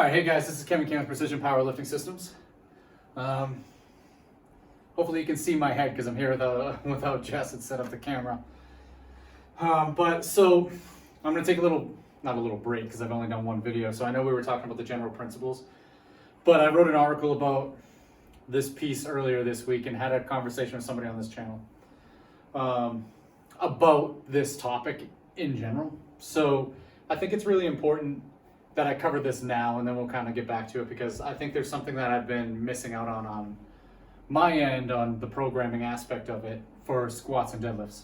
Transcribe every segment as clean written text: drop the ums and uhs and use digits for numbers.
Alright, hey guys, this is Kevin Kim with Precision Powerlifting Systems. Hopefully you can see my head because I'm here without Jess and set up the camera. So I'm going to take not a little break because I've only done one video, so I know we were talking about the general principles, but I wrote an article about this piece earlier this week and had a conversation with somebody on this channel about this topic in general. So I think it's really important that I cover this now, and then we'll kind of get back to it, because I think there's something that I've been missing out on my end on the programming aspect of it for squats and deadlifts.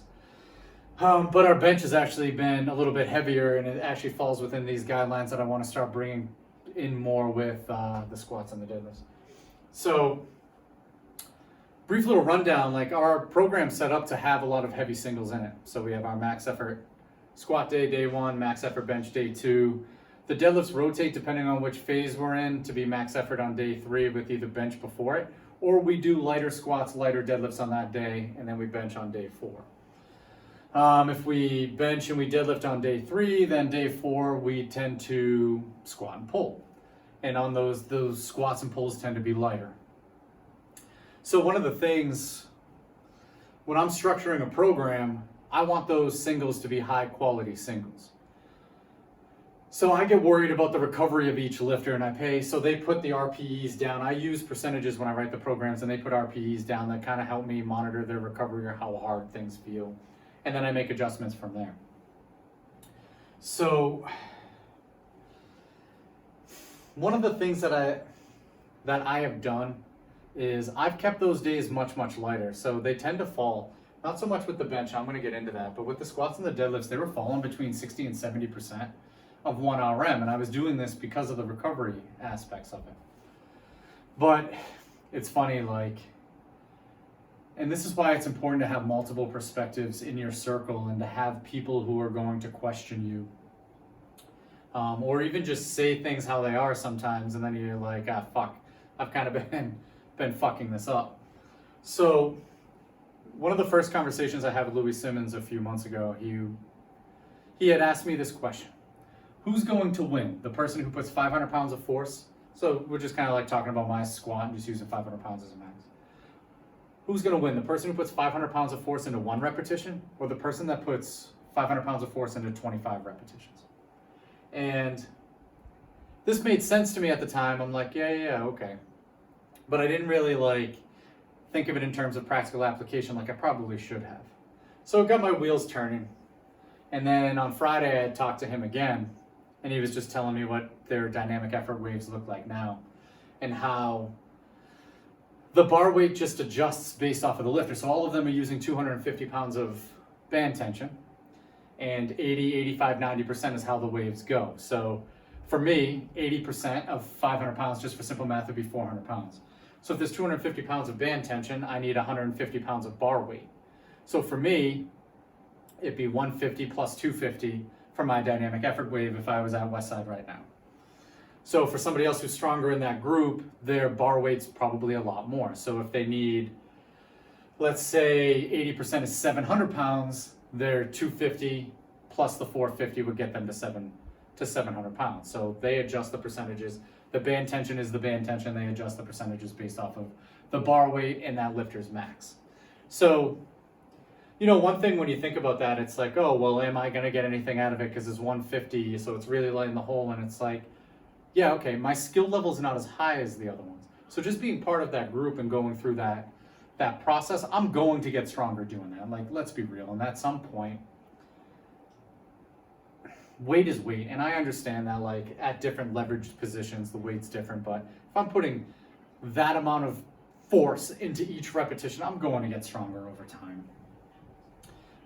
But our bench has actually been a little bit heavier, and it actually falls within these guidelines that I want to start bringing in more with the squats and the deadlifts. So brief little rundown, like our program's set up to have a lot of heavy singles in it. So we have our max effort squat day one, max effort bench day two. The deadlifts rotate depending on which phase we're in to be max effort on day three with either bench before it, or we do lighter squats, lighter deadlifts on that day, and then we bench on day four. If we bench and we deadlift on day three, then day four we tend to squat and pull. And on those squats and pulls tend to be lighter. So one of the things, when I'm structuring a program, I want those singles to be high quality singles. So I get worried about the recovery of each lifter, and so they put the RPEs down. I use percentages when I write the programs, and they put RPEs down that kind of help me monitor their recovery or how hard things feel. And then I make adjustments from there. So one of the things that I have done is I've kept those days much, much lighter. So they tend to fall, not so much with the bench, I'm going to get into that, but with the squats and the deadlifts, they were falling between 60 and 70% of 1RM, and I was doing this because of the recovery aspects of it. But it's funny, and this is why it's important to have multiple perspectives in your circle and to have people who are going to question you, or even just say things how they are sometimes, and then you're like, fuck, I've kind of been fucking this up. So one of the first conversations I had with Louis Simmons a few months ago, he had asked me this question: who's going to win? The person who puts 500 pounds of force? So we're just kind of like talking about my squat and just using 500 pounds as a max. Who's going to win? The person who puts 500 pounds of force into one repetition, or the person that puts 500 pounds of force into 25 repetitions? And this made sense to me at the time. I'm like, yeah, okay. But I didn't really think of it in terms of practical application like I probably should have. So it got my wheels turning. And then on Friday, I had talked to him again, and he was just telling me what their dynamic effort waves look like now, and how the bar weight just adjusts based off of the lifter. So all of them are using 250 pounds of band tension, and 80, 85, 90% is how the waves go. So for me, 80% of 500 pounds, just for simple math, would be 400 pounds. So if there's 250 pounds of band tension, I need 150 pounds of bar weight. So for me, it'd be 150 plus 250 for my dynamic effort wave if I was at Westside right now. So for somebody else who's stronger in that group, their bar weight's probably a lot more. So if they need, let's say 80% is 700 pounds, their 250 plus the 450 would get them to 700 pounds. So they adjust the percentages. The band tension is the band tension. They adjust the percentages based off of the bar weight and that lifter's max. So, one thing when you think about that, it's like, oh, well, am I going to get anything out of it because it's 150, so it's really light in the hole, and it's like, yeah, okay, my skill level is not as high as the other ones. So just being part of that group and going through that process, I'm going to get stronger doing that. Let's be real. And at some point, weight is weight. And I understand that, at different leveraged positions, the weight's different. But if I'm putting that amount of force into each repetition, I'm going to get stronger over time.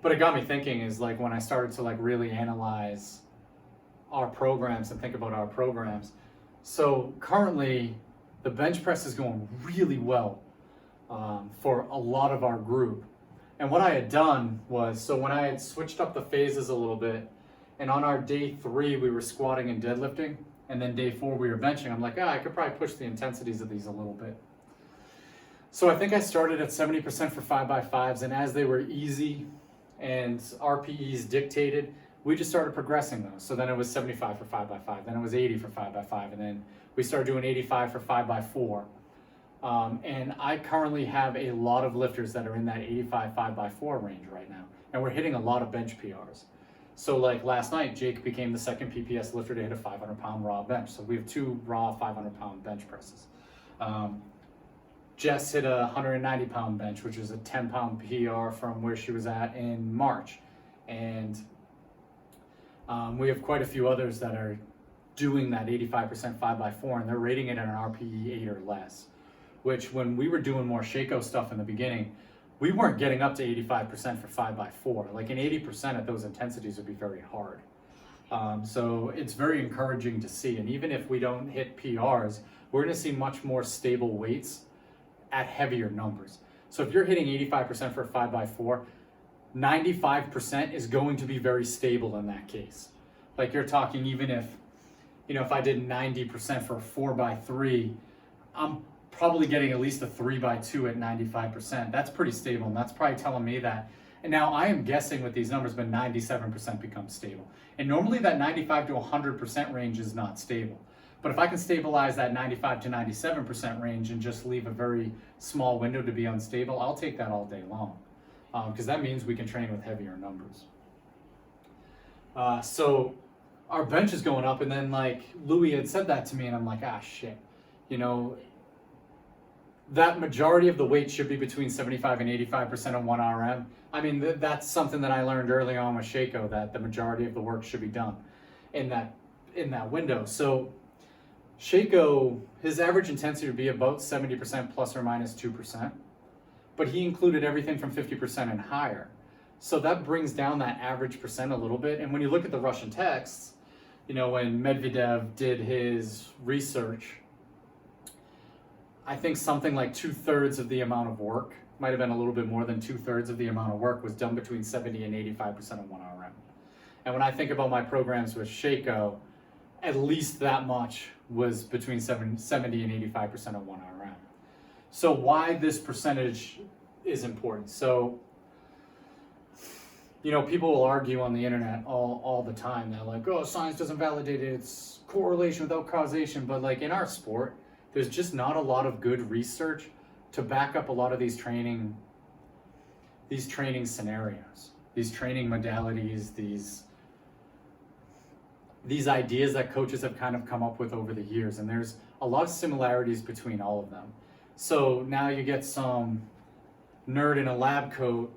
But it got me thinking is when I started to really analyze our programs and think about our programs. So currently the bench press is going really well for a lot of our group. And what I had done was, so when I had switched up the phases a little bit, and on our day three we were squatting and deadlifting, and then day four we were benching, I'm like, I could probably push the intensities of these a little bit. So I think I started at 70% for 5x5s, and as they were easy and RPEs dictated, we just started progressing those. So then it was 75 for 5x5, then it was 80 for 5x5, and then we started doing 85 for 5x4. And I currently have a lot of lifters that are in that 85 5x4 range right now, and we're hitting a lot of bench PRs. So like last night, Jake became the second PPS lifter to hit a 500-pound raw bench. So we have 2 raw 500-pound bench presses. Jess hit a 190-pound bench, which is a 10-pound PR from where she was at in March. And we have quite a few others that are doing that 85% 5x4, and they're rating it at an RPE 8 or less, which when we were doing more Shako stuff in the beginning, we weren't getting up to 85% for 5x4. Like an 80% at those intensities would be very hard. So it's very encouraging to see. And even if we don't hit PRs, we're gonna see much more stable weights at heavier numbers. So if you're hitting 85% for a 5x4, 95% is going to be very stable in that case. Like you're talking, even if, if I did 90% for a 4x3, I'm probably getting at least a 3x2 at 95%. That's pretty stable, and that's probably telling me that. And now I am guessing with these numbers, but 97% becomes stable. And normally that 95 to 100% range is not stable. But if I can stabilize that 95 to 97% range and just leave a very small window to be unstable, I'll take that all day long. Because that means we can train with heavier numbers. So our bench is going up, and then like Louis had said that to me, and I'm like, shit, that majority of the weight should be between 75 and 85% of 1 RM. I mean, that's something that I learned early on with Shako, that the majority of the work should be done in that window. So Shako, his average intensity would be about 70% plus or minus 2%, but he included everything from 50% and higher. So that brings down that average percent a little bit. And when you look at the Russian texts, when Medvedev did his research, I think something like 2/3 of the amount of work, might have been a little bit more than 2/3 of the amount of work, was done between 70 and 85% of 1 RM. And when I think about my programs with Shako, at least that much was between 70 and 85% of 1 RM. So why this percentage is important. So, people will argue on the internet all the time. They're like, science doesn't validate it. It's correlation without causation. But like in our sport, there's just not a lot of good research to back up a lot of these training scenarios, these training modalities, these ideas that coaches have kind of come up with over the years. And there's a lot of similarities between all of them. So now you get some nerd in a lab coat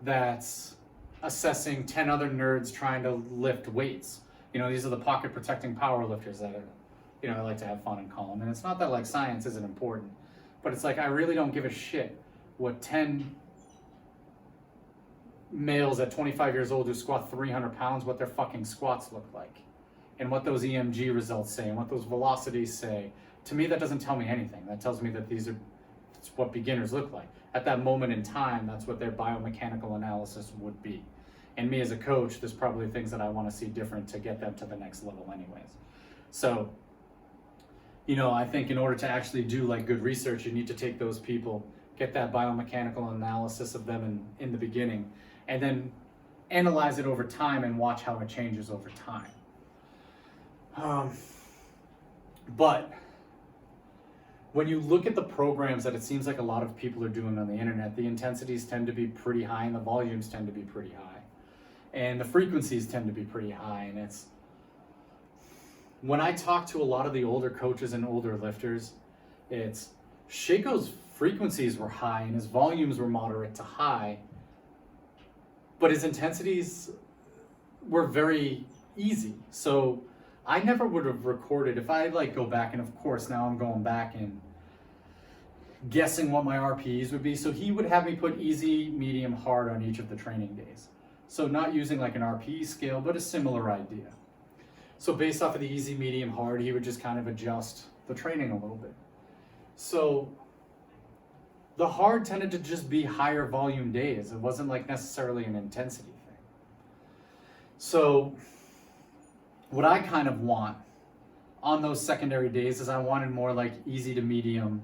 that's assessing 10 other nerds trying to lift weights. These are the pocket protecting power lifters that are, I like to have fun and call them. And it's not that like science isn't important, but it's like I really don't give a shit what 10 males at 25 years old who squat 300 pounds, what their fucking squats look like, and what those EMG results say, and what those velocities say. To me, that doesn't tell me anything. That tells me that it's what beginners look like. At that moment in time, that's what their biomechanical analysis would be. And me as a coach, there's probably things that I want to see different to get them to the next level anyways. So, I think in order to actually do like good research, you need to take those people, get that biomechanical analysis of them in the beginning, and then analyze it over time and watch how it changes over time. But when you look at the programs that it seems like a lot of people are doing on the internet, the intensities tend to be pretty high and the volumes tend to be pretty high. And the frequencies tend to be pretty high. And when I talk to a lot of the older coaches and older lifters, it's Shako's frequencies were high and his volumes were moderate to high, but his intensities were very easy. So I never would have recorded, if I go back, and of course now I'm going back and guessing what my RPEs would be. So he would have me put easy, medium, hard on each of the training days. So not using like an RPE scale, but a similar idea. So based off of the easy, medium, hard, he would just kind of adjust the training a little bit. So the hard tended to just be higher volume days. It wasn't like necessarily an intensity thing. So what I kind of want on those secondary days is I wanted more like easy to medium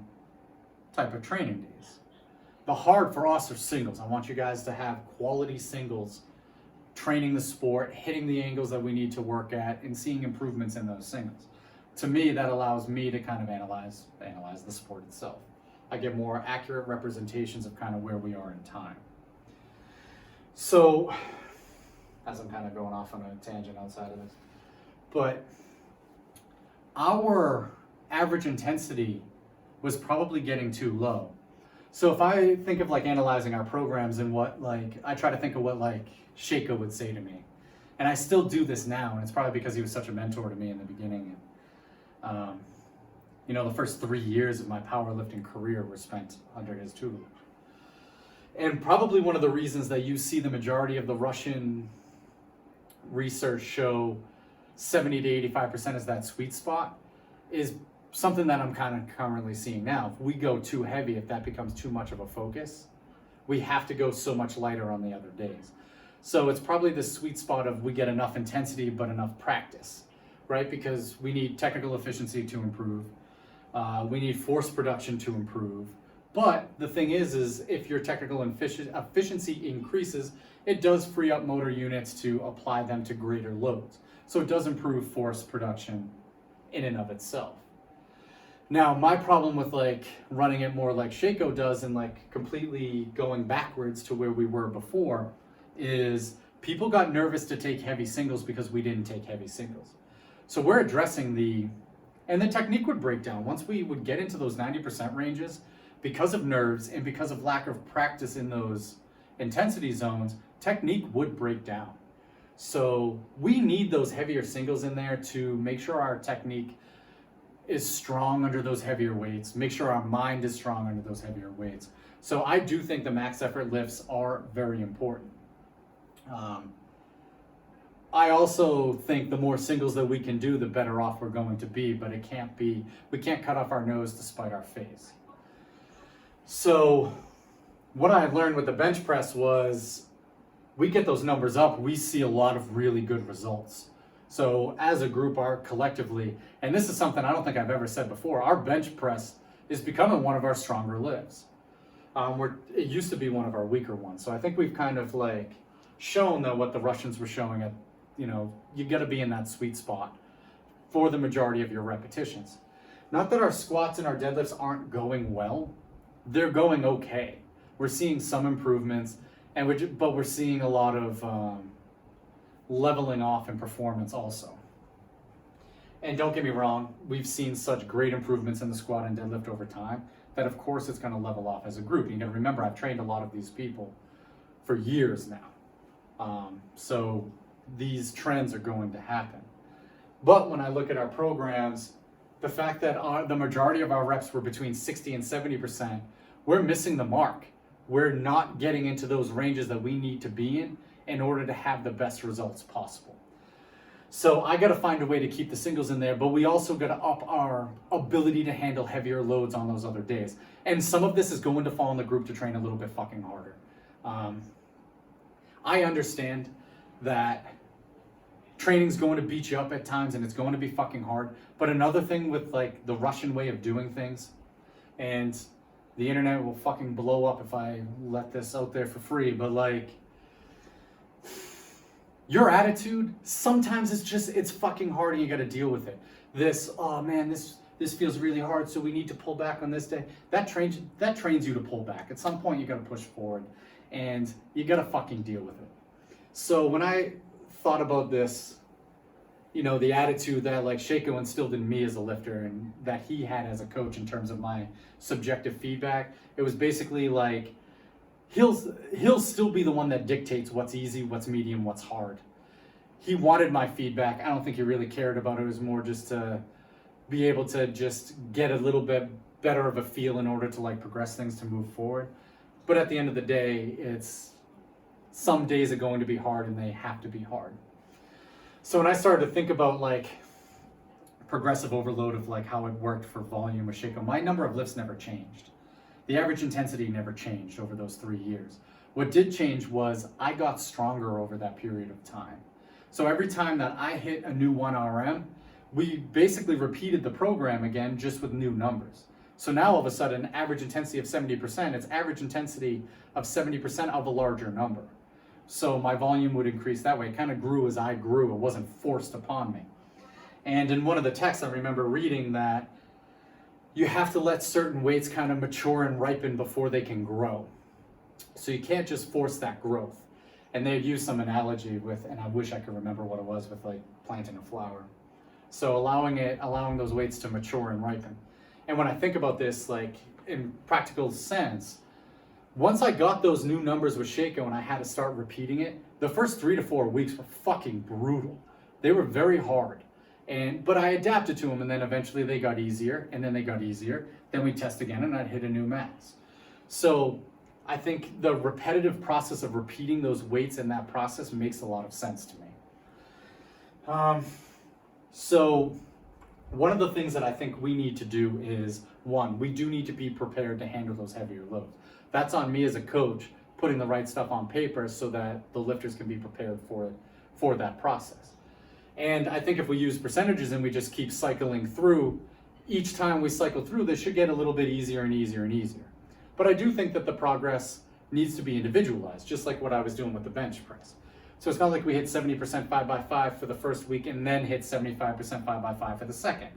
type of training days. The hard for us are singles. I want you guys to have quality singles training the sport, hitting the angles that we need to work at, and seeing improvements in those singles. To me, that allows me to kind of analyze the sport itself. I get more accurate representations of kind of where we are in time. So, as I'm kind of going off on a tangent outside of this, but our average intensity was probably getting too low. So if I think of like analyzing our programs and what like, I try to think of what like Shaco would say to me. And I still do this now, and it's probably because he was such a mentor to me in the beginning. You know, the first 3 years of my powerlifting career were spent under his tutelage. And probably one of the reasons that you see the majority of the Russian research show 70 to 85% is that sweet spot is something that I'm kind of currently seeing now. If we go too heavy, if that becomes too much of a focus, we have to go so much lighter on the other days. So it's probably the sweet spot of we get enough intensity but enough practice, right? Because we need technical efficiency to improve. We need force production to improve. But the thing is if your technical efficiency increases, it does free up motor units to apply them to greater loads. So it does improve force production in and of itself. Now, my problem with like running it more like Shaco does and like completely going backwards to where we were before is people got nervous to take heavy singles because we didn't take heavy singles. So we're addressing and the technique would break down. Once we would get into those 90% ranges, because of nerves and because of lack of practice in those intensity zones, technique would break down. So we need those heavier singles in there to make sure our technique is strong under those heavier weights, make sure our mind is strong under those heavier weights. So I do think the max effort lifts are very important. I also think the more singles that we can do, the better off we're going to be, but we can't cut off our nose to spite our face. So what I learned with the bench press was we get those numbers up, we see a lot of really good results. So as a group, collectively, and this is something I don't think I've ever said before, our bench press is becoming one of our stronger lifts. It used to be one of our weaker ones. So I think we've kind of like shown that what the Russians were showing at, you know, you got to be in that sweet spot for the majority of your repetitions. Not that our squats and our deadlifts aren't going well, they're going okay. We're seeing some improvements, but we're seeing a lot of leveling off in performance also. And don't get me wrong, we've seen such great improvements in the squat and deadlift over time that of course it's going to level off as a group. You got to remember, I've trained a lot of these people for years now. So these trends are going to happen. But when I look at our programs, the fact that the majority of our reps were between 60 and 70%, we're missing the mark. We're not getting into those ranges that we need to be in order to have the best results possible. So I got to find a way to keep the singles in there, but we also got to up our ability to handle heavier loads on those other days. And some of this is going to fall in the group to train a little bit fucking harder. I understand that training's going to beat you up at times and it's going to be fucking hard. But another thing with like the Russian way of doing things, and the internet will fucking blow up if I let this out there for free, but like, your attitude, sometimes it's fucking hard and you gotta deal with it. Oh man, this feels really hard, so we need to pull back on this day. That trains you to pull back. At some point you gotta push forward and you gotta fucking deal with it. So when I thought about this, you know, the attitude that like Shaco instilled in me as a lifter and that he had as a coach in terms of my subjective feedback, it was basically like, he'll still be the one that dictates what's easy, what's medium, what's hard. He wanted my feedback. I don't think he really cared about it. It was more just to be able to just get a little bit better of a feel in order to like progress things to move forward. But at the end of the day, some days are going to be hard and they have to be hard. So when I started to think about like progressive overload of like how it worked for volume with Shaco, my number of lifts never changed. The average intensity never changed over those 3 years. What did change was I got stronger over that period of time. So every time that I hit a new 1 RM, we basically repeated the program again, just with new numbers. So now all of a sudden, average intensity of 70%, it's average intensity of 70% of a larger number, So my volume would increase that way. It kind of grew as I grew. It wasn't forced upon me. And in one of the texts, I remember reading that you have to let certain weights kind of mature and ripen before they can grow. So you can't just force that growth. And they'd use some analogy with, and I wish I could remember what it was, with like planting a flower. So allowing those weights to mature and ripen. And when I think about this, like in practical sense, once I got those new numbers with Shaco and I had to start repeating it, the first 3 to 4 weeks were fucking brutal. They were very hard. But I adapted to them, and then eventually they got easier, and then they got easier. Then we test again, and I'd hit a new max. So I think the repetitive process of repeating those weights in that process makes a lot of sense to me. So one of the things that I think we need to do is, one, we do need to be prepared to handle those heavier loads. That's on me as a coach, putting the right stuff on paper so that the lifters can be prepared for that process. And I think if we use percentages and we just keep cycling through, each time we cycle through, this should get a little bit easier and easier and easier. But I do think that the progress needs to be individualized, just like what I was doing with the bench press. So it's not like we hit 70% 5x5 for the first week and then hit 75% 5x5 for the second.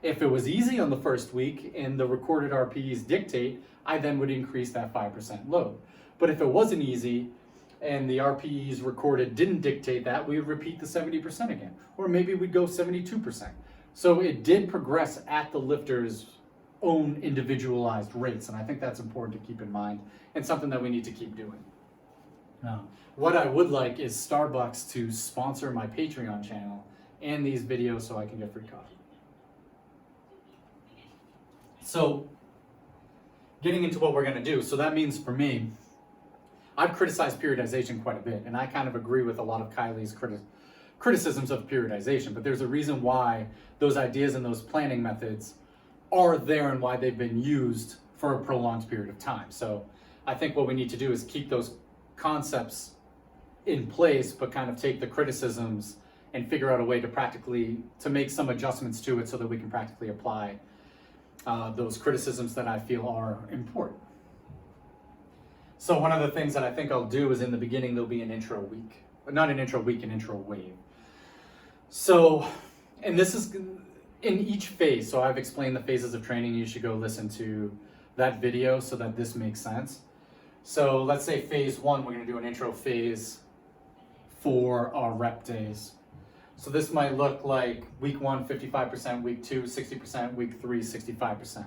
If it was easy on the first week and the recorded RPEs dictate, I then would increase that 5% load. But if it wasn't easy and the RPEs recorded didn't dictate that, we would repeat the 70% again. Or maybe we'd go 72%. So it did progress at the lifter's own individualized rates. And I think that's important to keep in mind and something that we need to keep doing. What I would like is Starbucks to sponsor my Patreon channel and these videos so I can get free coffee. So getting into what we're going to do. So that means for me, I've criticized periodization quite a bit, and I kind of agree with a lot of Kylie's criticisms of periodization, but there's a reason why those ideas and those planning methods are there and why they've been used for a prolonged period of time. So I think what we need to do is keep those concepts in place, but kind of take the criticisms and figure out a way to make some adjustments to it so that we can practically apply those criticisms that I feel are important. So one of the things that I think I'll do is in the beginning, there'll be an intro week. Not an intro week, an intro wave. So, and this is in each phase. So I've explained the phases of training. You should go listen to that video so that this makes sense. So let's say phase 1, we're going to do an intro phase for our rep days. So this might look like week 1, 55%, week 2, 60%, week 3, 65%.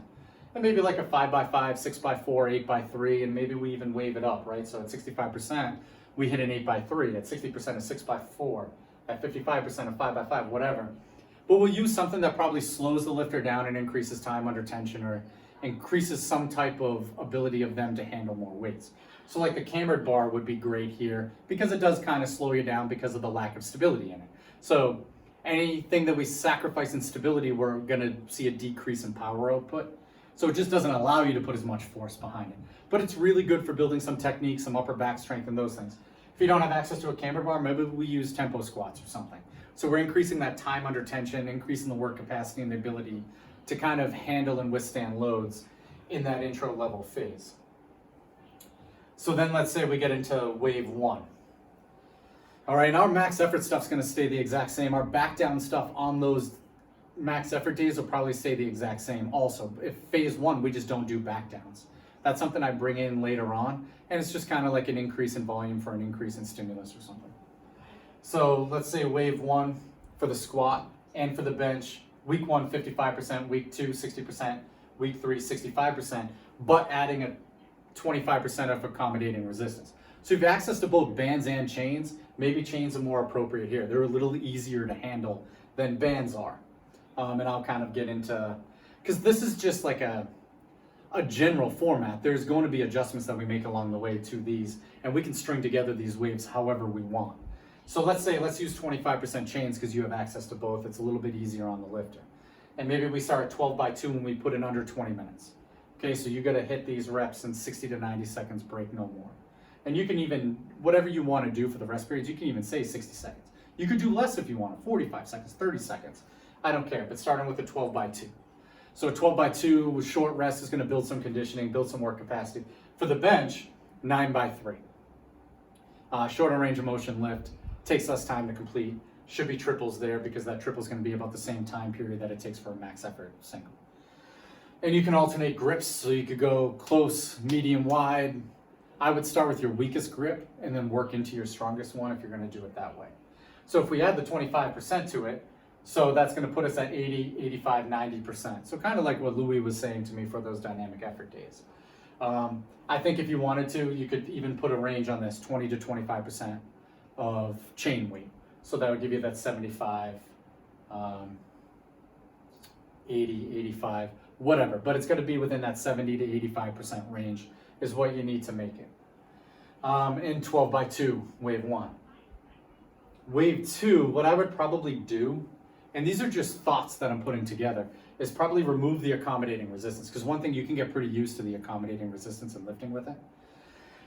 And maybe like a 5x5, 6x4, 8x3, and maybe we even wave it up, right? So at 65%, we hit an 8x3, at 60%, a 6x4, at 55%, a 5x5, whatever. But we'll use something that probably slows the lifter down and increases time under tension or increases some type of ability of them to handle more weights. So like the cambered bar would be great here because it does kind of slow you down because of the lack of stability in it. So anything that we sacrifice in stability, we're going to see a decrease in power output. So it just doesn't allow you to put as much force behind it. But it's really good for building some technique, some upper back strength and those things. If you don't have access to a cambered bar, maybe we use tempo squats or something. So we're increasing that time under tension, increasing the work capacity and the ability to kind of handle and withstand loads in that intro level phase. So then let's say we get into wave 1. All right, and our max effort stuff's gonna stay the exact same. Our back down stuff on those max effort days will probably stay the exact same also. If phase 1, we just don't do back downs. That's something I bring in later on, and it's just kind of like an increase in volume for an increase in stimulus or something. So let's say wave 1 for the squat and for the bench, week 1, 55%, week 2, 60%, week 3, 65%, but adding a 25% of accommodating resistance. So if you have access to both bands and chains, maybe chains are more appropriate here. They're a little easier to handle than bands are. And I'll kind of get into, because this is just like a general format. There's going to be adjustments that we make along the way to these, and we can string together these waves however we want. So let's use 25% chains because you have access to both. It's a little bit easier on the lifter. And maybe we start at 12x2 when we put in under 20 minutes. Okay, so you got to hit these reps in 60 to 90 seconds, break no more. And you can even, whatever you want to do for the rest periods, you can even say 60 seconds. You could do less if you want, 45 seconds, 30 seconds. I don't care, but starting with a 12x2. So a 12x2 with short rest is going to build some conditioning, build some work capacity. For the bench, 9x3. Shorter range of motion lift, takes less time to complete, should be triples there because that triple is going to be about the same time period that it takes for a max effort single. And you can alternate grips, so you could go close, medium, wide. I would start with your weakest grip and then work into your strongest one if you're going to do it that way. So if we add the 25% to it, so that's going to put us at 80, 85, 90%. So kind of like what Louis was saying to me for those dynamic effort days. I think if you wanted to, you could even put a range on this, 20 to 25% of chain weight. So that would give you that 75, 80, 85, whatever. But it's going to be within that 70 to 85% range is what you need to make it. In 12 by 2, wave 1. Wave 2, what I would probably do, and these are just thoughts that I'm putting together, is probably remove the accommodating resistance. Because one thing, you can get pretty used to the accommodating resistance and lifting with it.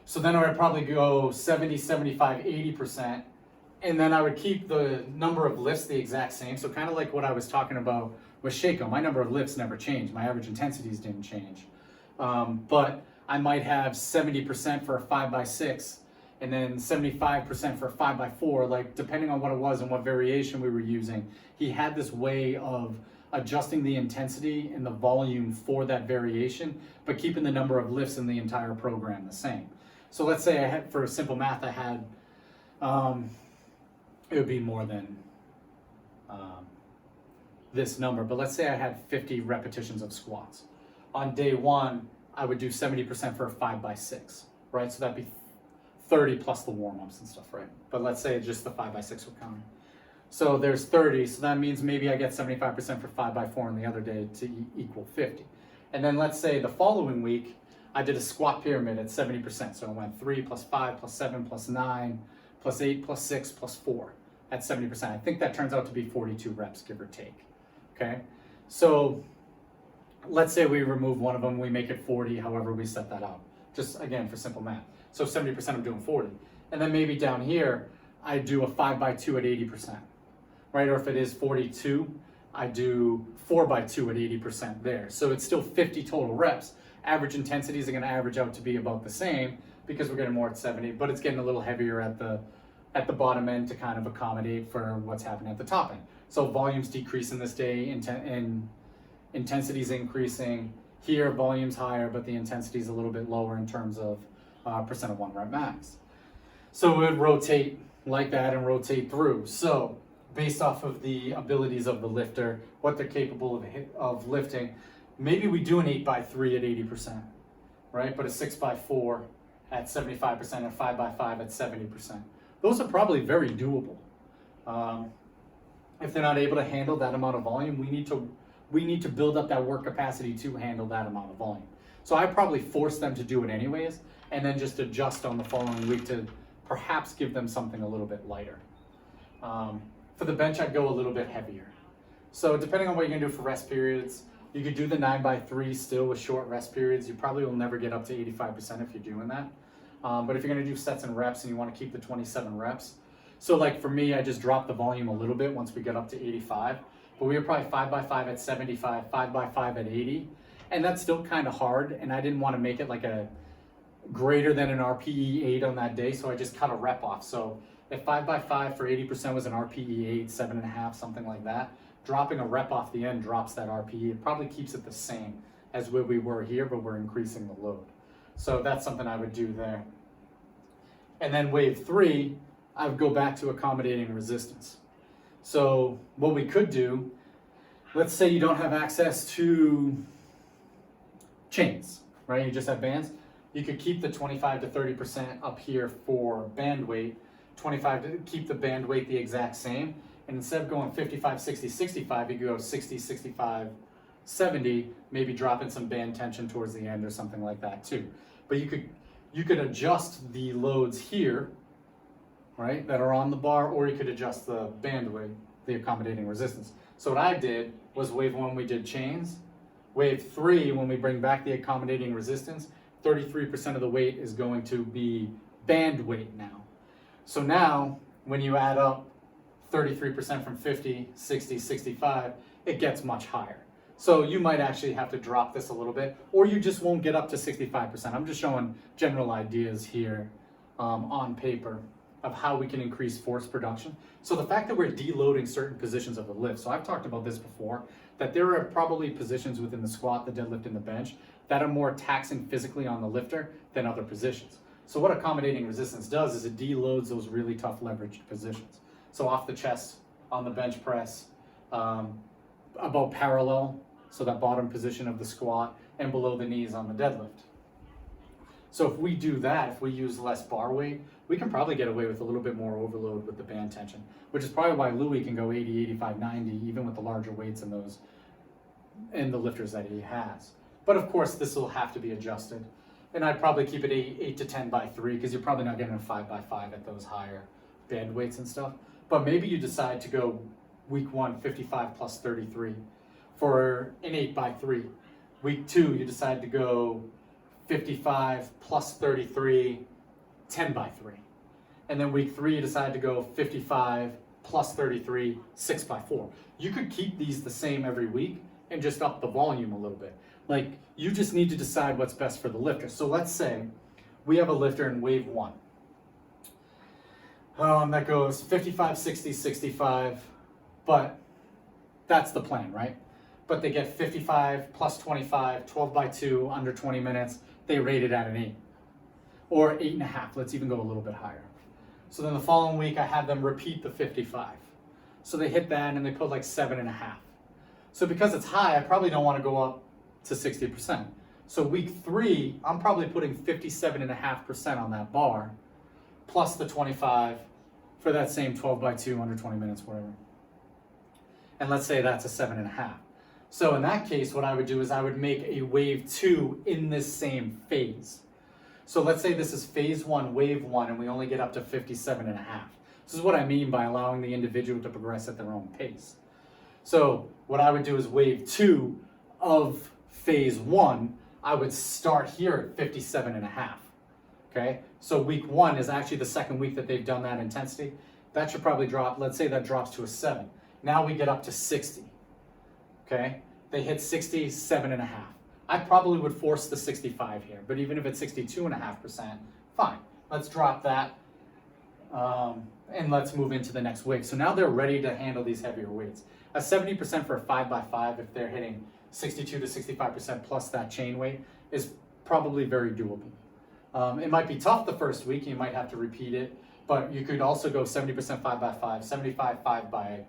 So then I would probably go 70, 75, 80%. And then I would keep the number of lifts the exact same. So kind of like what I was talking about with Shako, my number of lifts never changed. My average intensities didn't change. But I might have 70% for a 5x6 and then 75% for a 5x4, like depending on what it was and what variation we were using. He had this way of adjusting the intensity and the volume for that variation, but keeping the number of lifts in the entire program the same. So let's say I had, for simple math, I had, it would be more than this number, but let's say I had 50 repetitions of squats. On day 1, I would do 70% for a 5x6, right? So that'd be 30 plus the warm-ups and stuff, right? But let's say just the 5x6 would count. So there's 30, so that means maybe I get 75% for 5x4 on the other day to equal 50. And then let's say the following week, I did a squat pyramid at 70%. So I went 3 plus 5 plus 7 plus 9 plus 8 plus 6 plus 4 at 70%. I think that turns out to be 42 reps, give or take. Okay, so let's say we remove one of them, we make it 40, however we set that out. Just again, for simple math. So 70% I'm doing 40. And then maybe down here, I do a 5x2 at 80%, right? Or if it is 42, I do 4x2 at 80% there. So it's still 50 total reps. Average intensities are gonna average out to be about the same because we're getting more at 70, but it's getting a little heavier at the bottom end to kind of accommodate for what's happening at the top end. So volumes decreasing this day, intensities increasing. Here, volume's higher, but the intensity's a little bit lower in terms of percent of 1 rep max. So it would rotate like that and rotate through. So based off of the abilities of the lifter, what they're capable of lifting, maybe we do an 8x3 at 80%, right? But a 6x4 at 75% and 5x5 at 70%. Those are probably very doable. If they're not able to handle that amount of volume, we need to build up that work capacity to handle that amount of volume. So I probably force them to do it anyways, and then just adjust on the following week to perhaps give them something a little bit lighter. For the bench, I'd go a little bit heavier. So depending on what you're gonna do for rest periods, you could do the 9x3 still with short rest periods. You probably will never get up to 85% if you're doing that. But if you're gonna do sets and reps and you wanna keep the 27 reps, so like for me, I just dropped the volume a little bit once we get up to 85, but we were probably 5x5 at 75, 5x5 at 80, and that's still kind of hard, and I didn't want to make it like a greater than an RPE 8 on that day, so I just cut a rep off. So if 5x5 for 80% was an RPE 8, 7.5, something like that, dropping a rep off the end drops that RPE. It probably keeps it the same as where we were here, but we're increasing the load. So that's something I would do there. And then wave 3, I would go back to accommodating resistance. So what we could do, let's say you don't have access to chains, right? You just have bands. You could keep the 25 to 30% up here for band weight, 25 to keep the band weight the exact same. And instead of going 55, 60, 65, you could go 60, 65, 70, maybe drop in some band tension towards the end or something like that too. But you could adjust the loads here, right, that are on the bar, or you could adjust the band weight, the accommodating resistance. So what I did was wave 1, we did chains. Wave 3, when we bring back the accommodating resistance, 33% of the weight is going to be band weight now. So now, when you add up 33% from 50, 60, 65, it gets much higher. So you might actually have to drop this a little bit, or you just won't get up to 65%. I'm just showing general ideas here on paper of how we can increase force production. So the fact that we're deloading certain positions of the lift, so I've talked about this before, that there are probably positions within the squat, the deadlift, and the bench that are more taxing physically on the lifter than other positions. So what accommodating resistance does is it deloads those really tough leveraged positions. So off the chest on the bench press, about parallel, so that bottom position of the squat, and below the knees on the deadlift. So if we do that, if we use less bar weight, we can probably get away with a little bit more overload with the band tension, which is probably why Louis can go 80, 85, 90, even with the larger weights in those, in the lifters that he has. But of course, this will have to be adjusted. And I'd probably keep it 8 to 10 by 3, because you're probably not getting a 5 by 5 at those higher band weights and stuff. But maybe you decide to go week 1, 55 plus 33 for an 8 by 3. Week 2, you decide to go 55 plus 33, 10 by 3. And then week 3, you decide to go 55 plus 33, 6 by 4. You could keep these the same every week and just up the volume a little bit. Like, you just need to decide what's best for the lifter. So let's say we have a lifter in wave 1. That goes 55, 60, 65, but that's the plan, right? But they get 55 plus 25, 12 by 2, under 20 minutes. They rate it at an 8 or 8.5. Let's even go a little bit higher. So then the following week, I have them repeat the 55. So they hit that and they put like 7.5. So because it's high, I probably don't want to go up to 60%. So week 3, I'm probably putting 57.5% on that bar, plus the 25 for that same 12 by 2, under 20 minutes, whatever. And let's say that's a 7.5. So in that case, what I would do is I would make a wave 2 in this same phase. So let's say this is phase 1, wave 1, and we only get up to 57.5. This is what I mean by allowing the individual to progress at their own pace. So what I would do is wave 2 of phase 1, I would start here at 57.5. Okay, so week 1 is actually the second week that they've done that intensity. That should probably drop, let's say that drops to a 7. Now we get up to 60. Okay, they hit 67.5. I probably would force the 65 here, but even if it's 62.5%, fine. Let's drop that, and let's move into the next wave. So now they're ready to handle these heavier weights. A 70% for a 5 by 5, if they're hitting 62 to 65% plus that chain weight, is probably very doable. It might be tough the first week, you might have to repeat it, but you could also go 70% 5 by 5, 75 5 by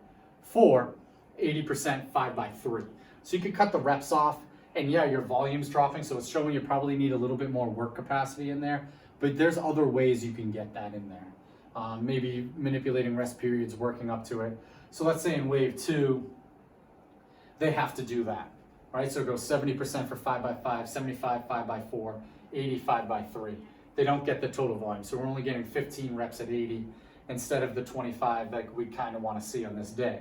4, 80% 5 by 3. So you could cut the reps off, and yeah, your volume's dropping, so it's showing you probably need a little bit more work capacity in there, but there's other ways you can get that in there. Maybe manipulating rest periods, working up to it. So let's say in wave 2, they have to do that, right? So it goes 70% for 5 by 5, 75 5 by 4, 85 by 3. They don't get the total volume, so we're only getting 15 reps at 80 instead of the 25 that we kind of want to see on this day.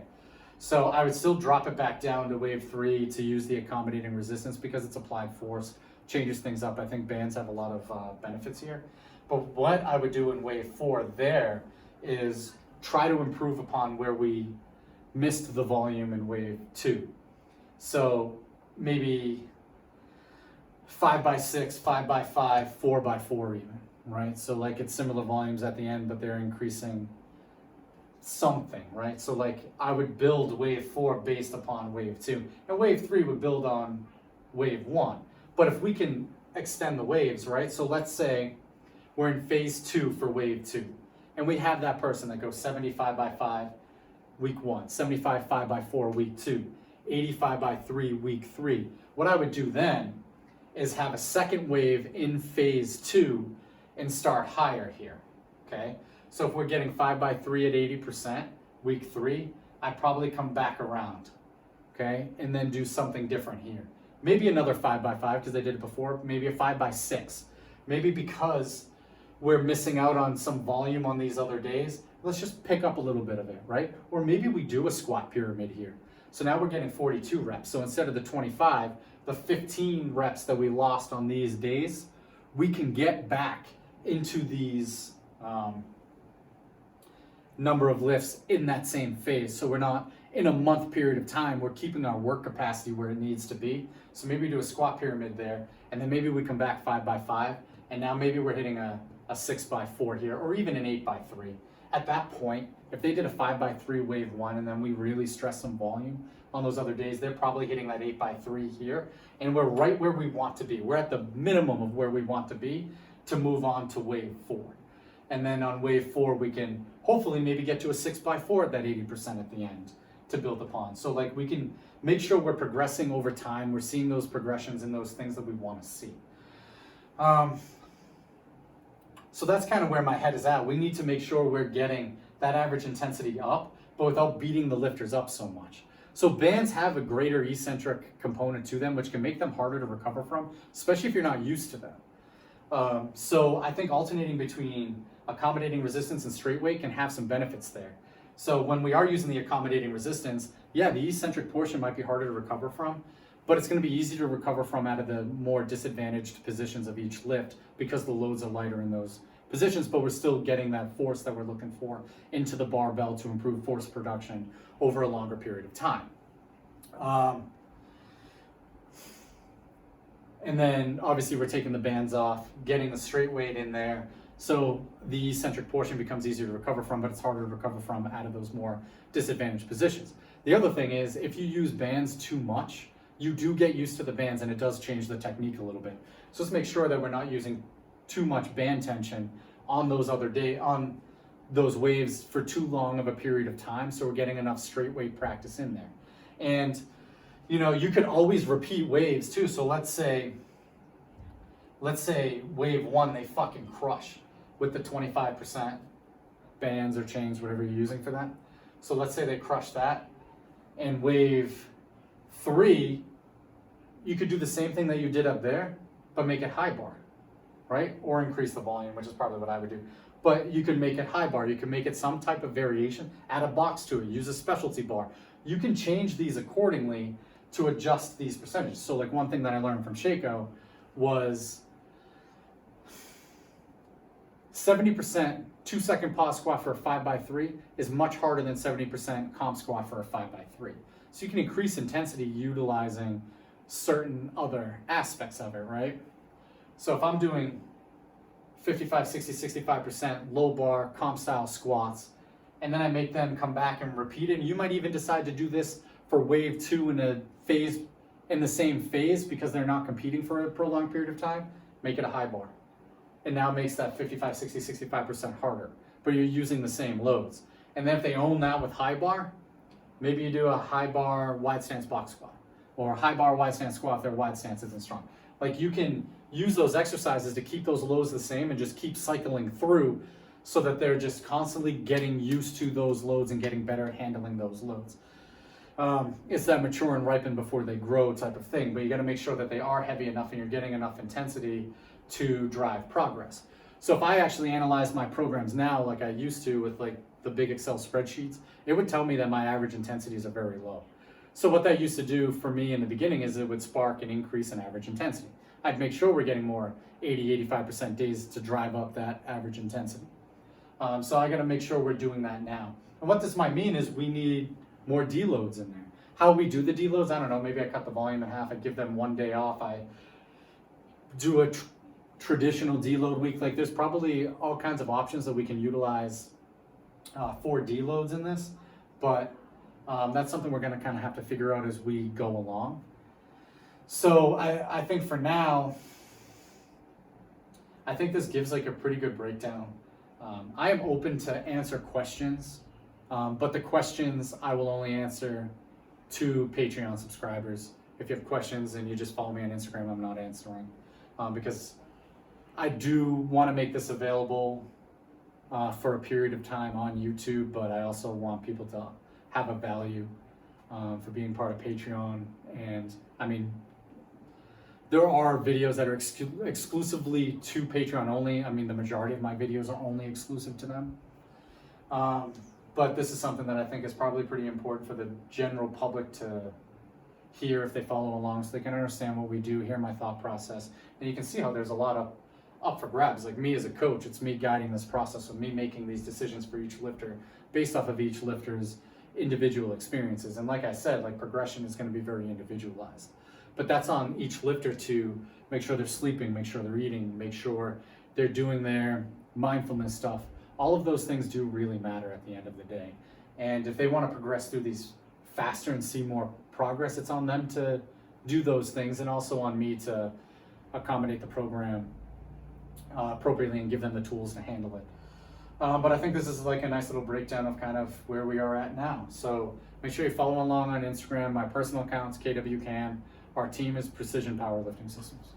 So I would still drop it back down to wave 3 to use the accommodating resistance because it's applied force, changes things up. I think bands have a lot of benefits here. But what I would do in wave 4 there is try to improve upon where we missed the volume in wave 2. So maybe 5 by 6, 5 by 5, 4 by 4 even, right? So like it's similar volumes at the end, but they're increasing something, right? So like I would build wave 4 based upon wave 2, and wave 3 would build on wave 1. But if we can extend the waves, right? So let's say we're in phase 2 for wave 2, and we have that person that goes 75 by 5 week 1, 75 5 by 4 week 2, 85 by 3 week 3. What I would do then is have a second wave in phase 2 and start higher here, okay? So if we're getting 5 by 3 at 80% week 3, I'd probably come back around, okay? And then do something different here. Maybe another 5 by 5 because I did it before, maybe a 5 by 6. Maybe because we're missing out on some volume on these other days, let's just pick up a little bit of it, right? Or maybe we do a squat pyramid here. So now we're getting 42 reps. So instead of the 25, the 15 reps that we lost on these days, we can get back into these number of lifts in that same phase. So we're not in a month period of time, we're keeping our work capacity where it needs to be. So maybe we do a squat pyramid there, and then maybe we come back 5 by 5, and now maybe we're hitting a a 6x4 here, or even an 8x3. At that point, if they did a 5x3 wave 1 and then we really stress some volume on those other days, they're probably hitting that 8x3 here, and we're right where we want to be. We're at the minimum of where we want to be to move on to wave 4. And then on wave 4, we can hopefully maybe get to a 6x4 at that 80% at the end to build upon. So like we can make sure we're progressing over time. We're seeing those progressions and those things that we want to see. So that's kind of where my head is at. We need to make sure we're getting that average intensity up, but without beating the lifters up so much. So bands have a greater eccentric component to them, which can make them harder to recover from, especially if you're not used to them. So I think alternating between accommodating resistance and straight weight can have some benefits there. So when we are using the accommodating resistance, yeah, the eccentric portion might be harder to recover from, but it's going to be easy to recover from out of the more disadvantaged positions of each lift because the loads are lighter in those positions, but we're still getting that force that we're looking for into the barbell to improve force production over a longer period of time. And then obviously we're taking the bands off, getting the straight weight in there, so the eccentric portion becomes easier to recover from, but it's harder to recover from out of those more disadvantaged positions. The other thing is, if you use bands too much, you do get used to the bands and it does change the technique a little bit. So let's make sure that we're not using too much band tension on those on those waves for too long of a period of time, so we're getting enough straight weight practice in there. And you know, you could always repeat waves too. So let's say wave 1 they fucking crush with the 25% bands or chains, whatever you're using for that. So let's say they crush that, and wave 3, you could do the same thing that you did up there, but make it high bar, right? Or increase the volume, which is probably what I would do. But you could make it high bar, you can make it some type of variation, add a box to it, use a specialty bar. You can change these accordingly to adjust these percentages. So like one thing that I learned from Shaco was 70% 2-second pause squat for a 5x3 is much harder than 70% comp squat for a 5x3. So you can increase intensity utilizing certain other aspects of it, right? So if I'm doing 55, 60, 65% low bar comp style squats, and then I make them come back and repeat it, and you might even decide to do this for wave 2 in the same phase because they're not competing for a prolonged period of time, make it a high bar. It now makes that 55, 60, 65% harder, but you're using the same loads. And then if they own that with high bar, maybe you do a high bar wide stance box squat, or a high bar wide stance squat if their wide stance isn't strong. Like you can use those exercises to keep those loads the same and just keep cycling through so that they're just constantly getting used to those loads and getting better at handling those loads. It's that mature and ripen before they grow type of thing, but you got to make sure that they are heavy enough and you're getting enough intensity to drive progress. So if I actually analyze my programs now like I used to with like the big Excel spreadsheets, it would tell me that my average intensities are very low. So what that used to do for me in the beginning is it would spark an increase in average intensity. I'd make sure we're getting more 80, 85% days to drive up that average intensity. So I got to make sure we're doing that now. And what this might mean is we need more deloads in there. How we do the deloads, I don't know, maybe I cut the volume in half, I give them 1 day off, I do a traditional deload week. Like there's probably all kinds of options that we can utilize for deloads in this, but that's something we're going to kind of have to figure out as we go along. So I think for now, I think this gives like a pretty good breakdown. I am open to answer questions, but the questions I will only answer to Patreon subscribers. If you have questions and you just follow me on Instagram, I'm not answering because I do want to make this available for a period of time on YouTube, but I also want people to have a value for being part of Patreon. And I mean, there are videos that are exclusively to Patreon only. I mean, the majority of my videos are only exclusive to them. But this is something that I think is probably pretty important for the general public to hear if they follow along, so they can understand what we do, hear my thought process. And you can see how there's a lot of up for grabs. Like me as a coach, it's me guiding this process with me making these decisions for each lifter based off of each lifter's individual experiences. And like I said, like progression is going to be very individualized. But that's on each lifter to make sure they're sleeping, make sure they're eating, make sure they're doing their mindfulness stuff. All of those things do really matter at the end of the day. And if they want to progress through these faster and see more progress, it's on them to do those things, and also on me to accommodate the program appropriately and give them the tools to handle it. But I think this is like a nice little breakdown of kind of where we are at now. So make sure you follow along on Instagram. My personal account's KWCAN. Our team is Precision Powerlifting Systems.